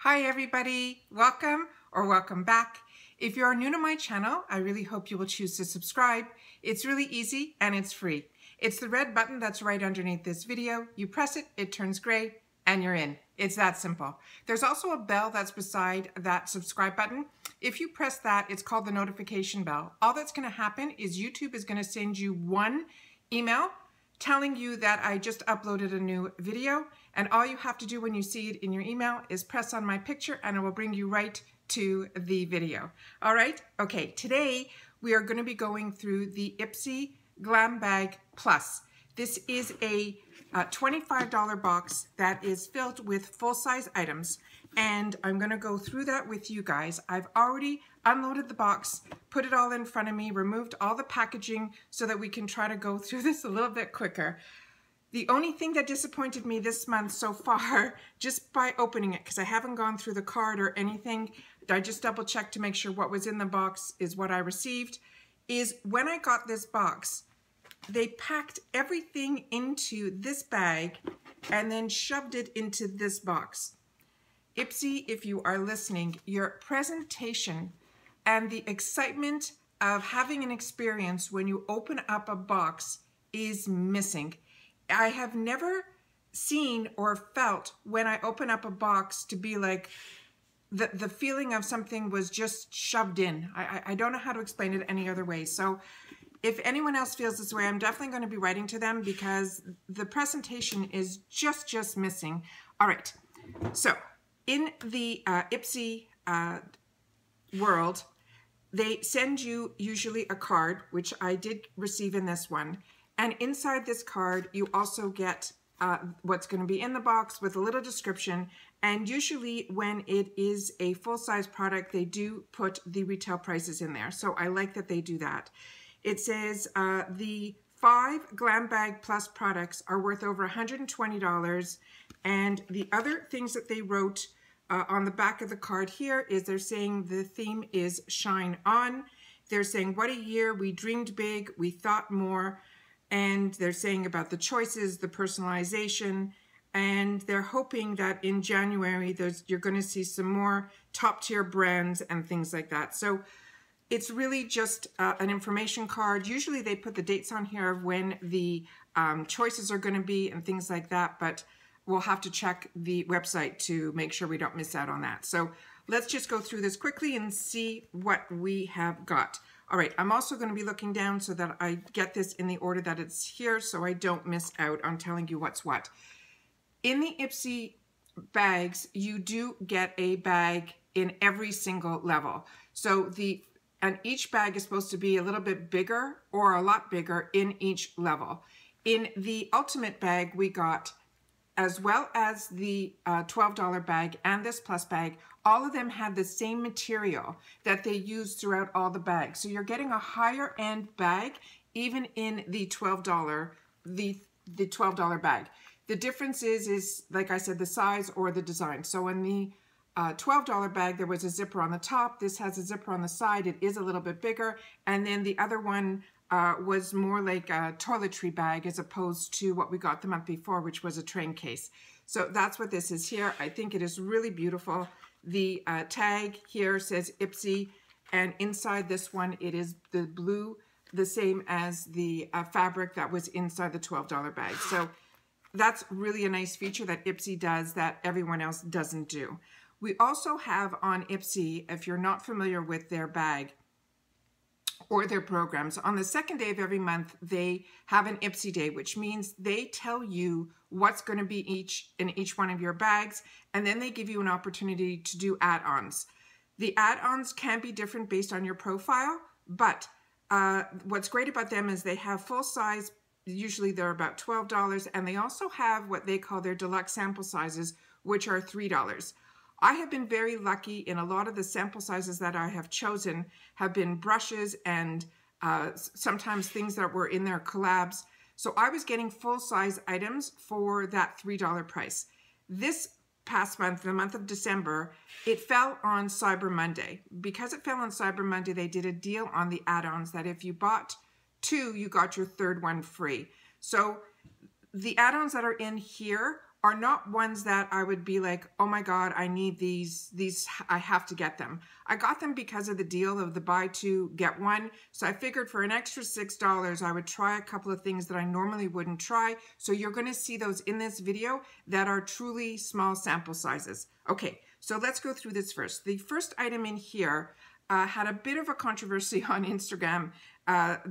Hi everybody, welcome or welcome back. If you are new to my channel, I really hope you will choose to subscribe. It's really easy and it's free. It's the red button that's right underneath this video. You press it, it turns gray, and you're in. It's that simple. There's also a bell that's beside that subscribe button. If you press that, it's called the notification bell. All that's going to happen is YouTube is going to send you one email telling you that I just uploaded a new video, and all you have to do when you see it in your email is press on my picture and it will bring you right to the video. All right, okay, today we are going to be going through the IPSY Glam Bag Plus. This is a $25 box that is filled with full-size items, and I'm going to go through that with you guys. I've already unloaded the box, put it all in front of me, removed all the packaging so that we can try to go through this a little bit quicker. The only thing that disappointed me this month so far, just by opening it, because I haven't gone through the card or anything, I just double checked to make sure what was in the box is what I received, is when I got this box, they packed everything into this bag and then shoved it into this box. IPSY, if you are listening, your presentation and the excitement of having an experience when you open up a box is missing. I have never seen or felt when I open up a box to be like the feeling of something was just shoved in. I don't know how to explain it any other way. So if anyone else feels this way, I'm definitely going to be writing to them because the presentation is just missing. All right, so in the IPSY world, they send you usually a card, which I did receive in this one. And inside this card, you also get what's going to be in the box with a little description. And usually when it is a full-size product, they do put the retail prices in there. So I like that they do that. It says the 5 Glam Bag Plus products are worth over $120. And the other things that they wrote on the back of the card here is they're saying the theme is Shine On. They're saying, what a year, we dreamed big, we thought more. And they're saying about the choices, the personalization, and they're hoping that in January you're going to see some more top-tier brands and things like that. So it's really just an information card. Usually they put the dates on here of when the choices are going to be and things like that, but we'll have to check the website to make sure we don't miss out on that. So let's just go through this quickly and see what we have got. All right, I'm also going to be looking down so that I get this in the order that it's here so I don't miss out on telling you what's what. In the IPSY bags, you do get a bag in every single level. So and each bag is supposed to be a little bit bigger or a lot bigger in each level. In the Ultimate bag, we got, as well as the $12 bag and this plus bag, all of them had the same material that they used throughout all the bags. So you're getting a higher end bag, even in the $12 bag. The difference is, like I said, the size or the design. So in the $12 bag, there was a zipper on the top. This has a zipper on the side. It is a little bit bigger. And then the other one was more like a toiletry bag as opposed to what we got the month before, which was a train case. So that's what this is here. I think it is really beautiful. The tag here says IPSY, and inside this one, it is the blue, the same as the fabric that was inside the $12 bag. So that's really a nice feature that IPSY does that everyone else doesn't do. We also have on IPSY, if you're not familiar with their bag or their programs, on the second day of every month, they have an IPSY day, which means they tell you what's going to be in each one of your bags, and then they give you an opportunity to do add-ons. The add-ons can be different based on your profile, but what's great about them is they have full size. Usually they're about $12, and they also have what they call their deluxe sample sizes, which are $3. I have been very lucky in a lot of the sample sizes that I have chosen have been brushes and sometimes things that were in their collabs. So I was getting full-size items for that $3 price. This past month, the month of December, it fell on Cyber Monday. Because it fell on Cyber Monday, they did a deal on the add-ons that if you bought 2, you got your third one free. So the add-ons that are in here are not ones that I would be like, oh my God, I need these, I have to get them. I got them because of the deal of the buy two, get one. So I figured for an extra $6, I would try a couple of things that I normally wouldn't try. So you're gonna see those in this video that are truly small sample sizes. Okay, so let's go through this first. The first item in here had a bit of a controversy on Instagram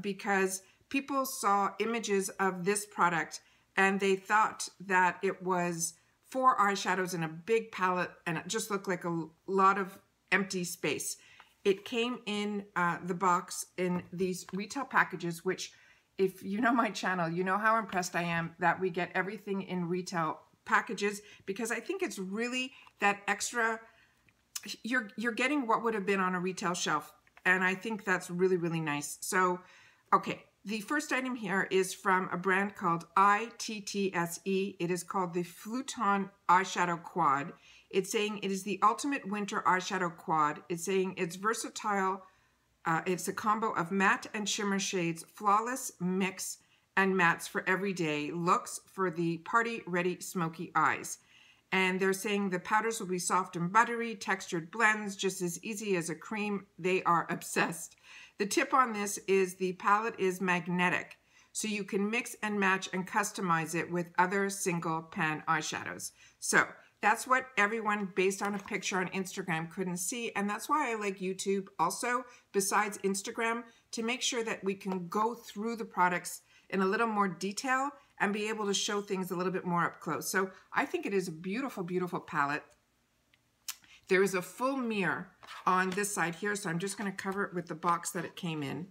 because people saw images of this product and they thought that it was 4 eyeshadows in a big palette and it just looked like a lot of empty space. It came in the box in these retail packages, which if you know my channel, you know how impressed I am that we get everything in retail packages, because I think it's really that extra, you're getting what would have been on a retail shelf. And I think that's really, really nice. So, okay. The first item here is from a brand called IPSY. It is called the Fluton Eyeshadow Quad. It's saying it is the ultimate winter eyeshadow quad. It's saying it's versatile. It's a combo of matte and shimmer shades, flawless mix and mattes for everyday looks for the party-ready smoky eyes. And they're saying the powders will be soft and buttery, textured blends, just as easy as a cream. They are obsessed. The tip on this is the palette is magnetic, so you can mix and match and customize it with other single pan eyeshadows. So that's what everyone based on a picture on Instagram couldn't see, and that's why I like YouTube also, besides Instagram, to make sure that we can go through the products in a little more detail and be able to show things a little bit more up close. So I think it is a beautiful, beautiful palette. There is a full mirror on this side here, so I'm just going to cover it with the box that it came in.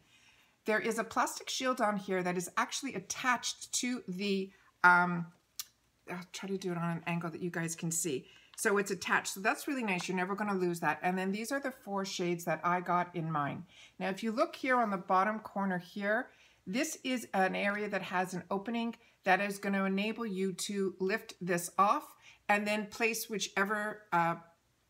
There is a plastic shield on here that is actually attached to the, I'll try to do it on an angle that you guys can see. So it's attached, so that's really nice. You're never going to lose that. And then these are the 4 shades that I got in mine. Now, if you look here on the bottom corner here, this is an area that has an opening that is going to enable you to lift this off and then place whichever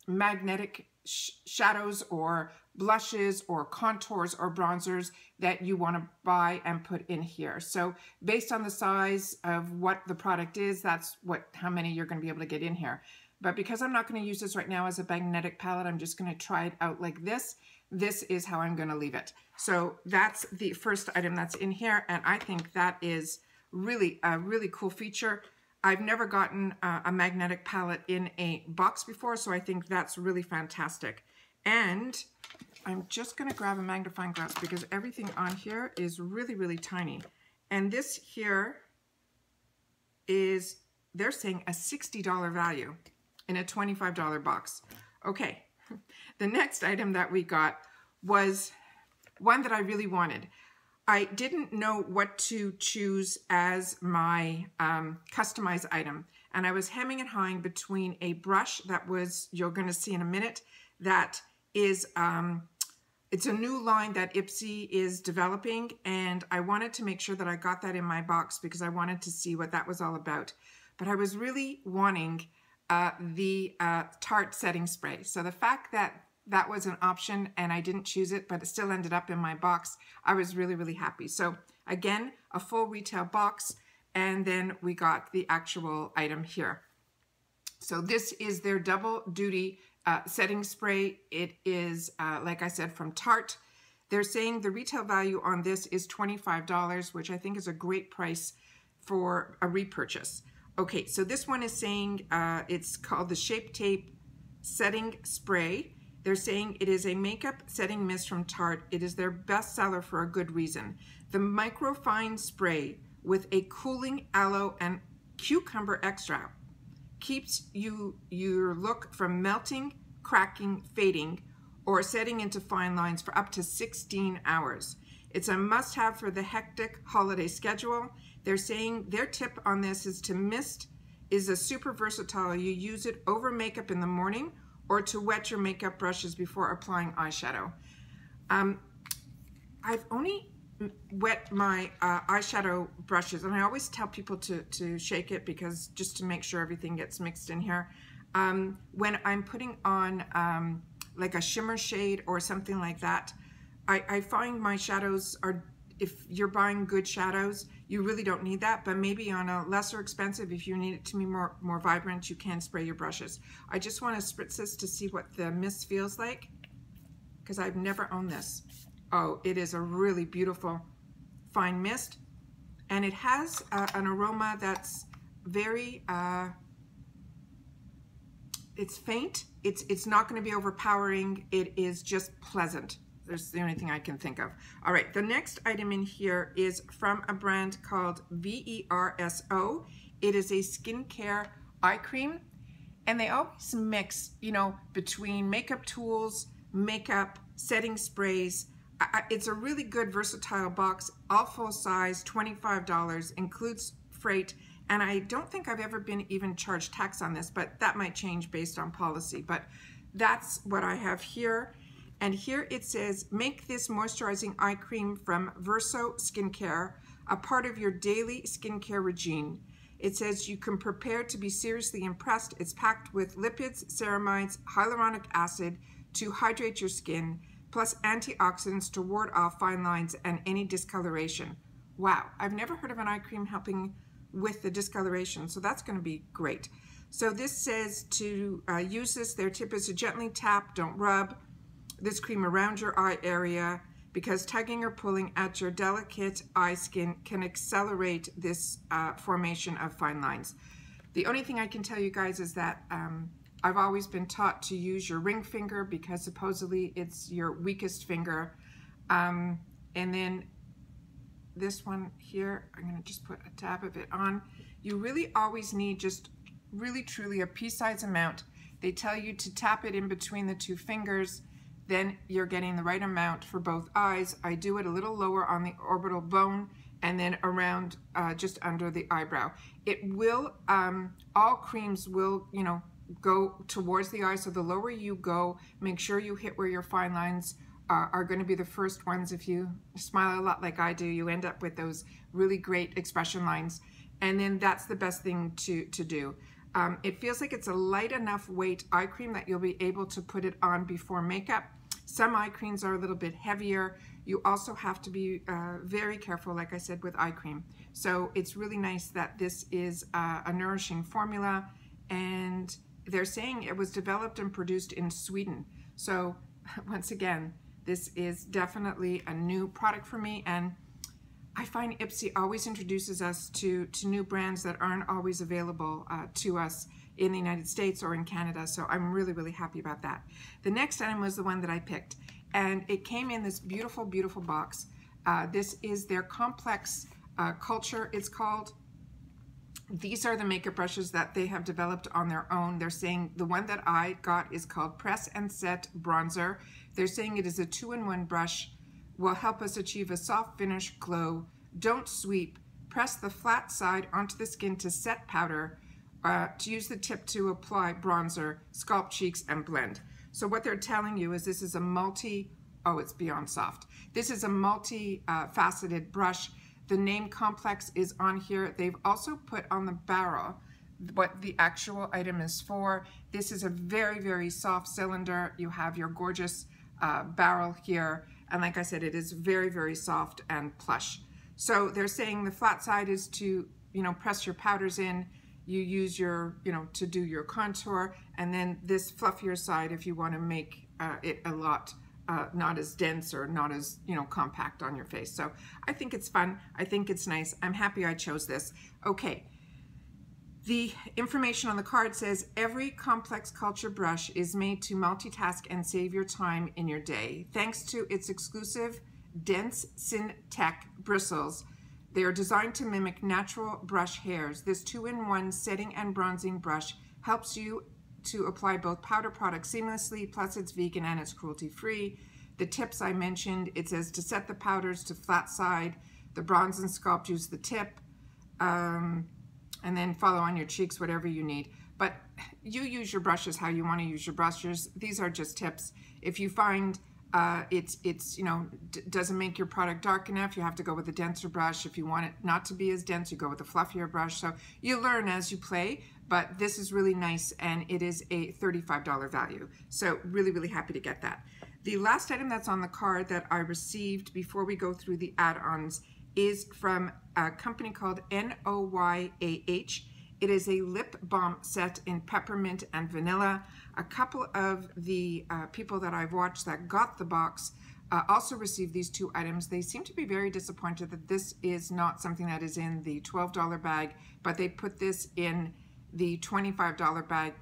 magnetic shadows or blushes or contours or bronzers that you want to buy and put in here. So based on the size of what the product is, that's how many you're going to be able to get in here. But because I'm not going to use this right now as a magnetic palette, I'm just going to try it out like this. This is how I'm going to leave it. So that's the first item that's in here, and I think that is really a really cool feature. I've never gotten a magnetic palette in a box before, so I think that's really fantastic. And I'm just going to grab a magnifying glass because everything on here is really, really tiny. And this here is, they're saying a $60 value in a $25 box. Okay, the next item that we got was one that I really wanted. I didn't know what to choose as my customized item. And I was hemming and hawing between a brush that was, you're going to see in a minute, that is, it's a new line that IPSY is developing. And I wanted to make sure that I got that in my box because I wanted to see what that was all about. But I was really wanting the Tarte setting spray. So the fact that that was an option and I didn't choose it, but it still ended up in my box, I was really, really happy. So again, a full retail box, and then we got the actual item here. So this is their double duty setting spray. It is, like I said, from Tarte. They're saying the retail value on this is $25, which I think is a great price for a repurchase. Okay, so this one is saying it's called the Shape Tape Setting Spray. They're saying it is a makeup setting mist from Tarte. It is their best seller for a good reason. The microfine spray with a cooling aloe and cucumber extract keeps your look from melting, cracking, fading, or setting into fine lines for up to 16 hours. It's a must-have for the hectic holiday schedule. They're saying their tip on this is to mist is a super versatile. You use it over makeup in the morning or to wet your makeup brushes before applying eyeshadow. I've only wet my eyeshadow brushes, and I always tell people to shake it because just to make sure everything gets mixed in here. When I'm putting on like a shimmer shade or something like that, I find my shadows are if you're buying good shadows, you really don't need that, but maybe on a lesser expensive, if you need it to be more vibrant, you can spray your brushes. I just want to spritz this to see what the mist feels like, because I've never owned this. Oh, it is a really beautiful fine mist, and it has an aroma that's very, it's faint. It's not going to be overpowering. It is just pleasant. That's the only thing I can think of. All right, the next item in here is from a brand called VERSO. It is a skincare eye cream, and they always mix, you know, between makeup tools, makeup, setting sprays. It's a really good versatile box, all full size, $25, includes freight, and I don't think I've ever been even charged tax on this, but that might change based on policy. But that's what I have here. And here it says, make this moisturizing eye cream from Verso Skincare a part of your daily skincare regime. It says you can prepare to be seriously impressed. It's packed with lipids, ceramides, hyaluronic acid to hydrate your skin, plus antioxidants to ward off fine lines and any discoloration. Wow, I've never heard of an eye cream helping with the discoloration, so that's going to be great. So this says to use this, their tip is to gently tap, don't rub, this cream around your eye area, because tugging or pulling at your delicate eye skin can accelerate this formation of fine lines. The only thing I can tell you guys is that I've always been taught to use your ring finger because supposedly it's your weakest finger. And then this one here, I'm going to just put a dab of it on. You really always need just really truly a pea-sized amount. They tell you to tap it in between the two fingers, then you're getting the right amount for both eyes. I do it a little lower on the orbital bone and then around just under the eyebrow. It will, all creams will, you know, go towards the eye, so the lower you go, make sure you hit where your fine lines are going to be the first ones. If you smile a lot like I do, you end up with those really great expression lines, and then that's the best thing to do. It feels like it's a light enough weight eye cream that you'll be able to put it on before makeup. Some eye creams are a little bit heavier. You also have to be very careful, like I said, with eye cream. So it's really nice that this is a nourishing formula, and they're saying it was developed and produced in Sweden. So once again, this is definitely a new product for me, and I find IPSY always introduces us to new brands that aren't always available to us in the United States or in Canada, so I'm really, really happy about that. The next item was the one that I picked, and it came in this beautiful, beautiful box. This is their Complex Culture, it's called. These are the makeup brushes that they have developed on their own. They're saying the one that I got is called Press and Set Bronzer. They're saying it is a 2-in-1 brush, will help us achieve a soft finish glow. Don't sweep. Press the flat side onto the skin to set powder. To use the tip to apply bronzer, sculpt cheeks, and blend. So what they're telling you is this is a it's beyond soft. This is a multi-faceted brush. The name Complex is on here. They've also put on the barrel what the actual item is for. This is a very, very soft cylinder. You have your gorgeous barrel here. And like I said, it is very, very soft and plush. So they're saying the flat side is to, you know, press your powders in. You use your, you know, to do your contour, and then this fluffier side if you want to make it a lot not as dense or not as, you know, compact on your face. So I think it's fun. I think it's nice. I'm happy I chose this. Okay. The information on the card says every Complex Culture brush is made to multitask and save your time in your day. Thanks to its exclusive dense Syntec bristles, they are designed to mimic natural brush hairs. This 2-in-1 setting and bronzing brush helps you to apply both powder products seamlessly, plus it's vegan and it's cruelty-free. The tips I mentioned, it says to set the powders to flat side, the bronze and sculpt, use the tip, and then follow on your cheeks, whatever you need. But you use your brushes how you want to use your brushes. These are just tips. If you find it's you know, doesn't make your product dark enough, you have to go with a denser brush. If you want it not to be as dense, you go with a fluffier brush. So you learn as you play, but this is really nice, and it is a $35 value. So really, really happy to get that. The last item that's on the card that I received before we go through the add-ons is from a company called NOYAH. It is a lip balm set in peppermint and vanilla. A couple of the people that I've watched that got the box also received these two items. They seem to be very disappointed that this is not something that is in the $12 bag, but they put this in the $25 bag.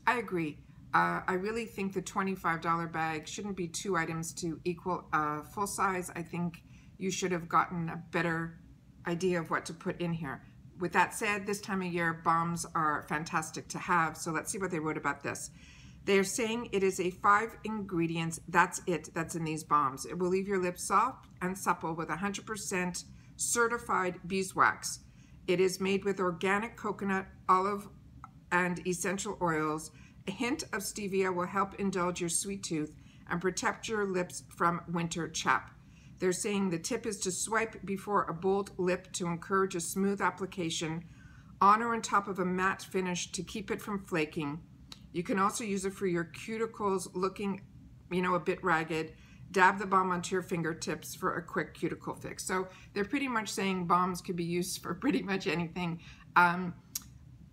I agree. I really think the $25 bag shouldn't be two items to equal full size. I think you should have gotten a better idea of what to put in here. With that said, this time of year, balms are fantastic to have. So let's see what they wrote about this. They're saying it is a 5 ingredients, that's it, that's in these balms. It will leave your lips soft and supple with 100% certified beeswax. It is made with organic coconut, olive, and essential oils. A hint of stevia will help indulge your sweet tooth and protect your lips from winter chafe. They're saying the tip is to swipe before a bold lip to encourage a smooth application, on or on top of a matte finish to keep it from flaking. You can also use it for your cuticles looking, a bit ragged. Dab the balm onto your fingertips for a quick cuticle fix. So they're pretty much saying balms could be used for pretty much anything.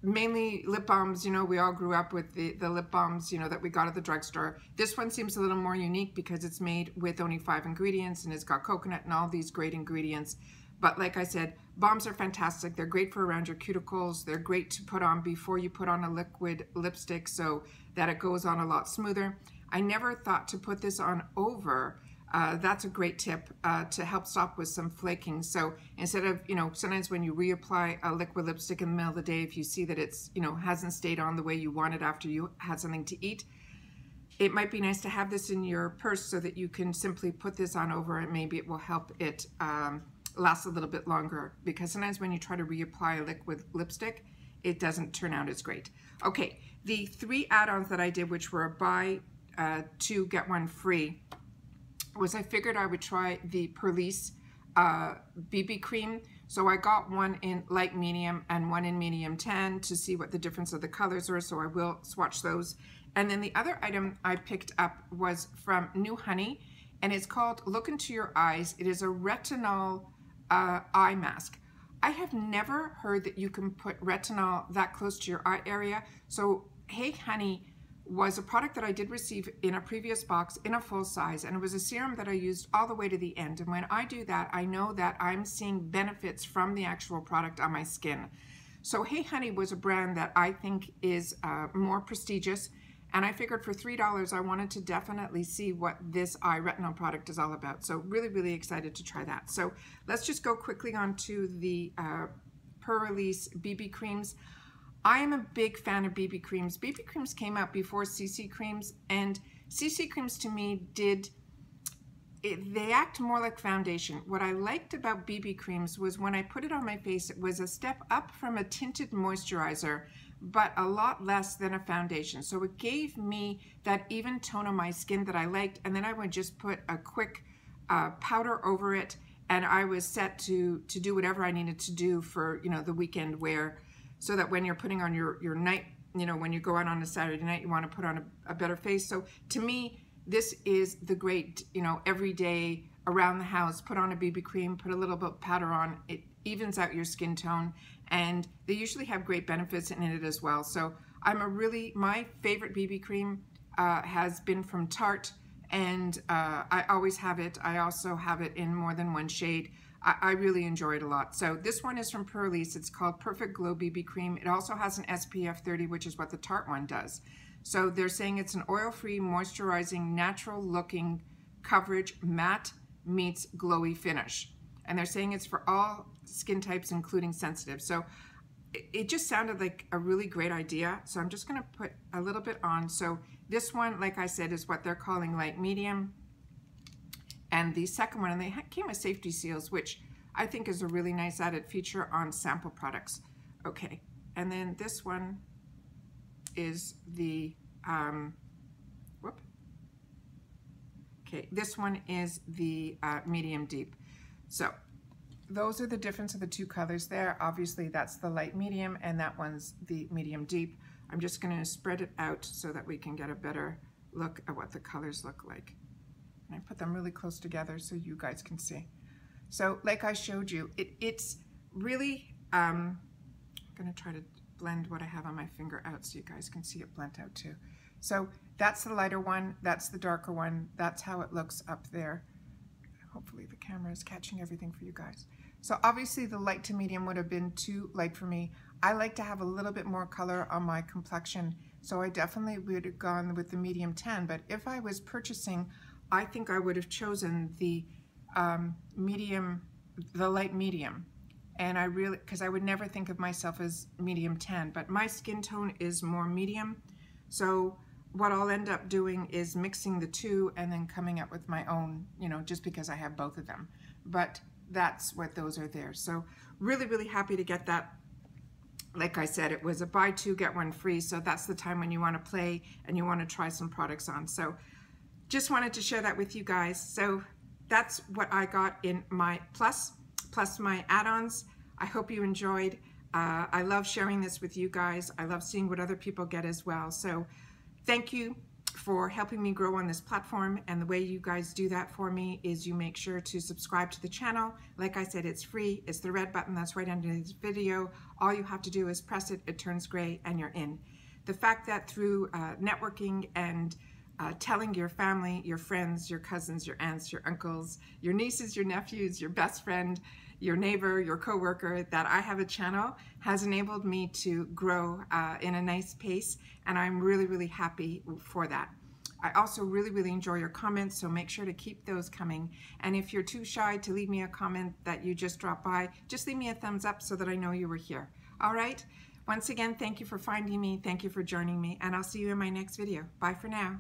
Mainly lip balms, we all grew up with the lip balms, that we got at the drugstore. This one seems a little more unique because it's made with only 5 ingredients and it's got coconut and all these great ingredients. But like I said, balms are fantastic. They're great for around your cuticles. They're great to put on before you put on a liquid lipstick so that it goes on a lot smoother. I never thought to put this on over. That's a great tip to help stop with some flaking. So instead of, sometimes when you reapply a liquid lipstick in the middle of the day, if you see that it's, hasn't stayed on the way you want it after you had something to eat, it might be nice to have this in your purse so that you can simply put this on over and maybe it will help it last a little bit longer, because sometimes when you try to reapply a liquid lipstick, it doesn't turn out as great. Okay, the 3 add-ons that I did, which were a buy 2 get 1 free, was I figured I would try the Perlice BB cream. So I got one in light medium and one in medium tan to see what the difference of the colors are. So I will swatch those. And then the other item I picked up was from New Honey, and it's called Look Into Your Eyes. It is a retinol eye mask. I have never heard that you can put retinol that close to your eye area. So Hey Honey was a product that I did receive in a previous box in a full size, and it was a serum that I used all the way to the end. And when I do that, I know that I'm seeing benefits from the actual product on my skin. So Hey Honey was a brand that I think is more prestigious, and I figured for $3 I wanted to definitely see what this eye retinol product is all about. So really, really excited to try that. So let's just go quickly on to the Perlice BB creams. I am a big fan of BB creams. BB creams came out before CC creams, and CC creams to me they act more like foundation. What I liked about BB creams was when I put it on my face, it was a step up from a tinted moisturizer, but a lot less than a foundation. So it gave me that even tone on my skin that I liked, and then I would just put a quick powder over it, and I was set to do whatever I needed to do for the weekend wear. So that when you're putting on your night, when you go out on a Saturday night, you want to put on a better face. So to me, this is the great, every day around the house, put on a BB cream, put a little bit of powder on. It evens out your skin tone, and they usually have great benefits in it as well. So my favorite BB cream has been from Tarte, and I always have it. I also have it in more than one shade. I really enjoy it a lot. So this one is from Perlice. It's called Perfect Glow BB Cream. It also has an SPF 30, which is what the Tarte one does. So they're saying it's an oil-free, moisturizing, natural-looking coverage, matte meets glowy finish. And they're saying it's for all skin types, including sensitive. So it just sounded like a really great idea. So I'm just going to put a little bit on. So this one, like I said, is what they're calling light medium. And the second one, and they came with safety seals, which I think is a really nice added feature on sample products. Okay, and then this one is the, this one is the medium deep. So those are the difference of the two colors there. Obviously that's the light medium and that one's the medium deep. I'm just going to spread it out so that we can get a better look at what the colors look like. And I put them really close together so you guys can see. So like I showed you, it's really, I'm going to try to blend what I have on my finger out so you guys can see it blend out too. So that's the lighter one, that's the darker one, that's how it looks up there. Hopefully the camera is catching everything for you guys. So obviously the light to medium would have been too light for me. I like to have a little bit more color on my complexion, so I definitely would have gone with the medium 10, but if I was purchasing, I think I would have chosen the medium, the light medium. And I really, because I would never think of myself as medium 10, but my skin tone is more medium. So what I'll end up doing is mixing the two and then coming up with my own, you know, just because I have both of them. But that's what those are there. So really, really happy to get that. Like I said, it was a buy two, get one free. So that's the time when you want to play and you want to try some products on. So just wanted to share that with you guys. So that's what I got in my plus my add-ons. I hope you enjoyed. I love sharing this with you guys. I love seeing what other people get as well. So thank you for helping me grow on this platform, and the way you guys do that for me is you make sure to subscribe to the channel. Like I said, it's free. It's the red button that's right under this video. All you have to do is press it, it turns gray, and you're in. The fact that through networking and telling your family, your friends, your cousins, your aunts, your uncles, your nieces, your nephews, your best friend, your neighbor, your coworker, that I have a channel has enabled me to grow in a nice pace, and I'm really, really happy for that. I also really, really enjoy your comments, so make sure to keep those coming. And if you're too shy to leave me a comment that you just dropped by, just leave me a thumbs up so that I know you were here. All right? Once again, thank you for finding me, thank you for joining me, and I'll see you in my next video. Bye for now.